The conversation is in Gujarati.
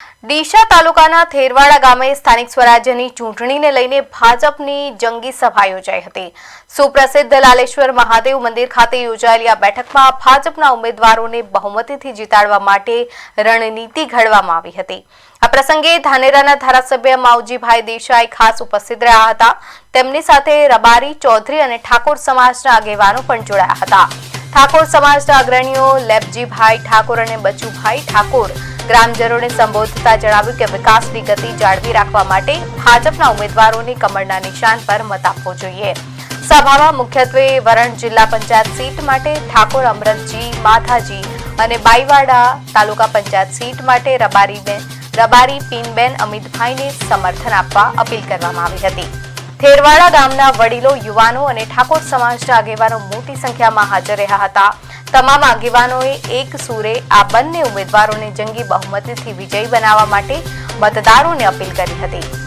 ડીસા તાલુકાના થેરવાડા ગામે સ્થાનિક સ્વરાજ્યની ચૂંટણીને લઈને ભાજપની જંગી સભા યોજાઈ હતી। સુપ્રસિદ્ધ લાલેશ્વર મહાદેવ મંદિર ખાતે યોજાયેલી આ બેઠકમાં ભાજપના ઉમેદવારોને બહુમતીથી જીતાડવા માટે રણનીતિ ઘડવામાં આવી હતી। આ પ્રસંગે ધાનેરાના ધારાસભ્ય માવજીભાઈ દેસાઈ ખાસ ઉપસ્થિત રહ્યા હતા। તેમની સાથે રબારી, ચૌધરી અને ઠાકોર સમાજના આગેવાનો પણ જોડાયા હતા। ઠાકોર સમાજના અગ્રણીઓ લેપજીભાઈ ઠાકોર અને બચુભાઈ ઠાકોર ગ્રામજનોને સંબોધતા જણાવ્યું કે વિકાસની ગતિ જાળવી રાખવા માટે ભાજપના ઉમેદવારોને કમળના નિશાન પર મત આપવો જોઈએ। સભામાં મુખ્યત્વે વરણ જિલ્લા પંચાયત સીટ માટે ઠાકોર અમરતજી માધાજી અને બાઈવાડા તાલુકા પંચાયત સીટ માટે રબારી પીનબેન અમિતભાઈને સમર્થન આપવા અપીલ કરવામાં આવી હતી। થેરવાડા ગામના વડીલો, યુવાનો અને ઠાકોર સમાજના આગેવાનો મોટી સંખ્યામાં હાજર રહ્યા હતા। તમામ આગેવાનોએ એક સૂરે આ બંને ઉમેદવારોને જંગી બહુમતીથી વિજયી બનાવવા માટે મતદારોને અપીલ કરી હતી।